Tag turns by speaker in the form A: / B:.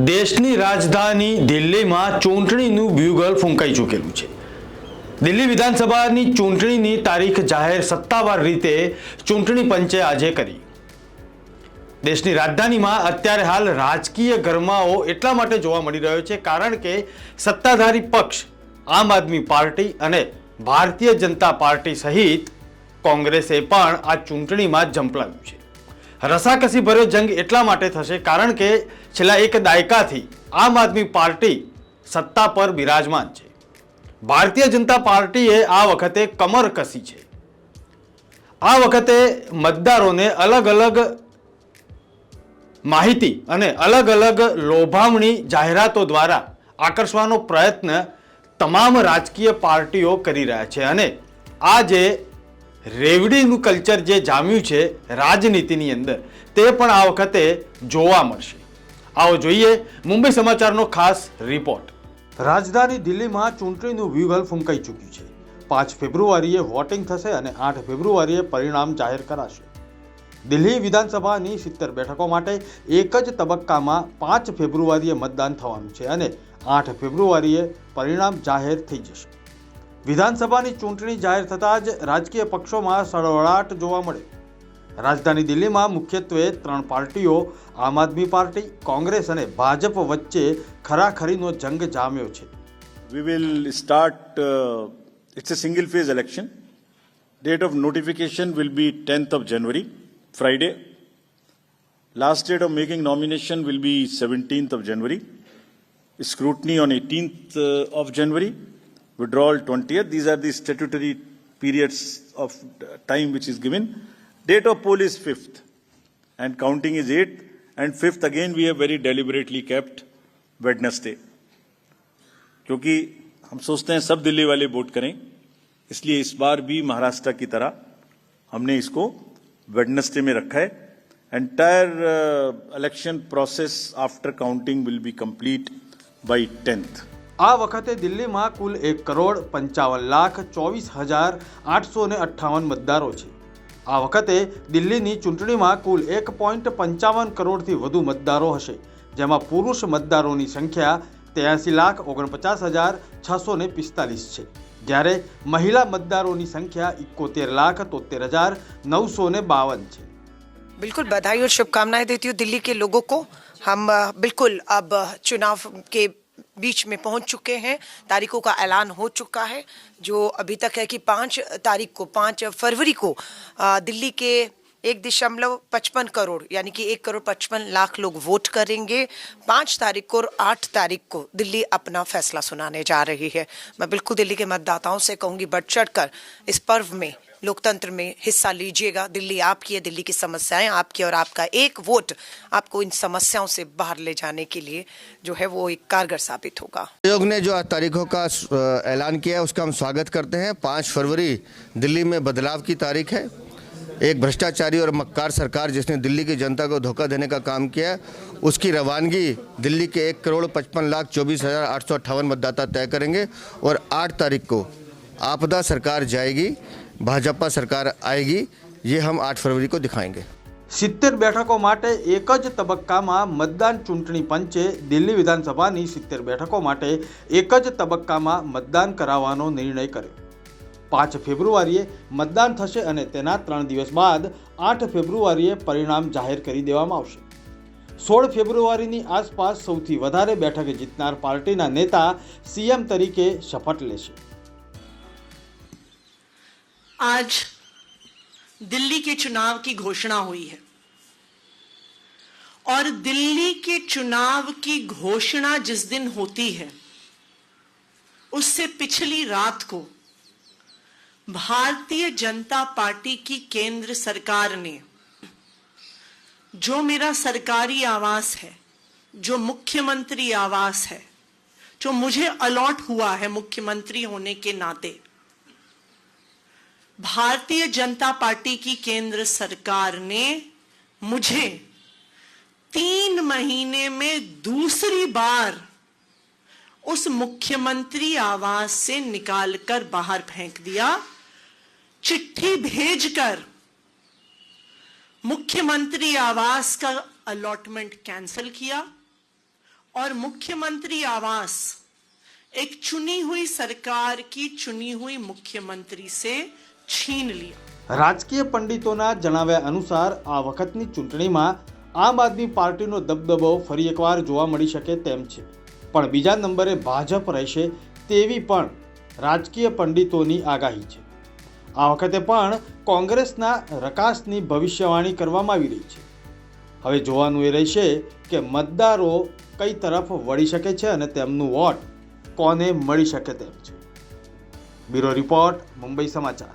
A: દેશની રાજધાની દિલ્હીમાં ચૂંટણીનું બ્યુગલ ફૂંકાઈ ચૂકેલું છે। દિલ્હી વિધાનસભાની ચૂંટણીની તારીખ જાહેર સત્તાવાર રીતે ચૂંટણી પંચે આજે કરી। દેશની રાજધાનીમાં અત્યારે હાલ રાજકીય ગરમાવો એટલા માટે જોવા મળી રહ્યો છે કારણ કે સત્તાધારી પક્ષ આમ આદમી પાર્ટી અને ભારતીય જનતા પાર્ટી સહિત કોંગ્રેસે પણ આ ચૂંટણીમાં ઝંપલાવ્યું છે। રસાકસી ભર્યો જંગ એટલા માટે થશે કારણ કે છેલ્લા એક દાયકાથી આમ આદમી પાર્ટી સત્તા પર બિરાજમાન છે। ભારતીય જનતા પાર્ટીએ આ વખતે કમર કસી છે। આ વખતે મતદારોને અલગ અલગ માહિતી અને અલગ અલગ લોભામણી જાહેરાતો દ્વારા આકર્ષવાનો પ્રયત્ન તમામ રાજકીય પાર્ટીઓ કરી રહ્યા છે અને આ જે રેવડીનું કલ્ચર જે જામ્યું છે રાજનીતિની અંદર તે પણ આ વખતે જોવા મળશે। આવો જોઈએ મુંબઈ સમાચારનો ખાસ રિપોર્ટ। રાજધાની દિલ્હીમાં ચૂંટણીનું વ્યુગલ ફૂંકાઈ ચૂક્યું છે। 5 ફેબ્રુઆરીએ વોટિંગ થશે અને 8 ફેબ્રુઆરીએ પરિણામ જાહેર કરાશે। દિલ્હી વિધાનસભાની 70 બેઠકો માટે એક જ તબક્કામાં 5 ફેબ્રુઆરીએ મતદાન થવાનું છે અને 8 ફેબ્રુઆરીએ પરિણામ જાહેર થઈ જશે। વિધાનસભાની ચૂંટણી જાહેર થતાં જ રાજકીય પક્ષોમાં સળવળાટ જોવા મળે। રાજધાની દિલ્હીમાં મુખ્યત્વે 3 પાર્ટીઓ આમ આદમી પાર્ટી, કોંગ્રેસ અને ભાજપ વચ્ચે ખરાખરીનો જંગ જામ્યો છે।
B: We will start, it's a single phase election. Date of notification will be 10th of January, Friday. Last date of making nomination will be 17th of January. Scrutiny on 18th of January. Withdrawal 20th. These are the statutory periods of time which is given. Date of poll is 5th and counting is 8th and 5th again we have very deliberately kept Wednesday. क्योंकि हम सोचते हैं सब दिल्ली वाले vote करें, इसलिए इस बार भी महाराष्ट्र की तरह हमने इसको वेडनेसडे में रखा है। Entire election process after counting will be complete bye 10th।
A: આ વખતે દિલ્હીમાં કુલ 1,54,24,858 મતદારો છે। આ વખતે દિલ્હીની ચૂંટણીમાં કુલ 1.55 કરોડથી વધુ મતદારો હશે, જેમાં પુરુષ મતદારોની સંખ્યા 83,49,645 છે, જ્યારે મહિલા મતદારોની સંખ્યા 71,73,952 છે।
C: बिल्कुल बधाई और शुभकामनाएं देती हूँ दिल्ली के लोगों को। हम बिल्कुल अब चुनाव के बीच में पहुंच चुके हैं। तारीखों का ऐलान हो चुका है। जो अभी तक है कि 5 फरवरी को दिल्ली के 1.55 करोड़ यानी कि 1,55,00,000 लोग वोट करेंगे। 5 तारीख को और 8 तारीख को दिल्ली अपना फैसला सुनाने जा रही है। मैं बिल्कुल दिल्ली के मतदाताओं से कहूँगी बढ़ चढ़ कर इस पर्व में, लोकतंत्र में हिस्सा लीजिएगा। दिल्ली आपकी है, दिल्ली की समस्याएं आपकी और आपका एक वोट आपको इन समस्याओं से बाहर ले जाने के लिए जो है वो एक कारगर साबित होगा।
D: आयोग ने जो तारीखों का ऐलान किया है उसका हम स्वागत करते हैं। 5 फरवरी दिल्ली में बदलाव की तारीख है। एक भ्रष्टाचारी और मक्कार सरकार जिसने दिल्ली की जनता को धोखा देने का काम किया है उसकी रवानगी दिल्ली के 1,55,24,858 मतदाता तय करेंगे और 8 तारीख को आपदा सरकार जाएगी, भाजपा सरकार आएगी। ये हम 8 फरवरी को दिखाएंगे।
A: 70 બેઠકો માટે એક જ તબક્કામાં મતદાન। ચૂંટણી પંચે દિલ્હી વિધાનસભાની 70 બેઠકો માટે એક જ તબક્કામાં મતદાન કરાવવાનો નિર્ણય કર્યો। 5 ફેબ્રુઆરીએ મતદાન થશે અને તેના 3 દિવસ બાદ 8 ફેબ્રુઆરીએ પરિણામ જાહેર કરી દેવામાં આવશે। 16 ફેબ્રુઆરીની આસપાસ સૌથી વધારે બેઠક જીતનાર પાર્ટીના નેતા સીએમ તરીકે શપથ લેશે।
E: आज दिल्ली के चुनाव की घोषणा हुई है और दिल्ली के चुनाव की घोषणा जिस दिन होती है उससे पिछली रात को भारतीय जनता पार्टी की केंद्र सरकार ने जो मेरा सरकारी आवास है, जो मुख्यमंत्री आवास है, जो मुझे अलॉट हुआ है मुख्यमंत्री होने के नाते, भारतीय जनता पार्टी की केंद्र सरकार ने मुझे 3 महीने में दूसरी बार उस मुख्यमंत्री आवास से निकालकर बाहर फेंक दिया। चिट्ठी भेजकर मुख्यमंत्री आवास का अलॉटमेंट कैंसिल किया और मुख्यमंत्री आवास एक चुनी हुई सरकार की चुनी हुई मुख्यमंत्री से छीन लिया।
A: રાજકીય પંડિતોના જણાવ્યા અનુસાર આ વખતની ચૂંટણીમાં આમ આદમી પાર્ટીનો દબદબો ફરી એકવાર જોવા મળી શકે તેમ છે, પણ બીજા નંબરે ભાજપ રહેશે તેવી પણ રાજકીય પંડિતોની આગાહી છે. આ વખતે પણ કોંગ્રેસના રકાસની ભવિષ્યવાણી કરવામાં આવી રહી છે. હવે જોવાનું એ રહેશે કે મતદારો કઈ તરફ વળી શકે છે અને તેમનું વોટ કોને મળી શકે તેમ છે. બ્યુરો રિપોર્ટ, મુંબઈ સમાચાર.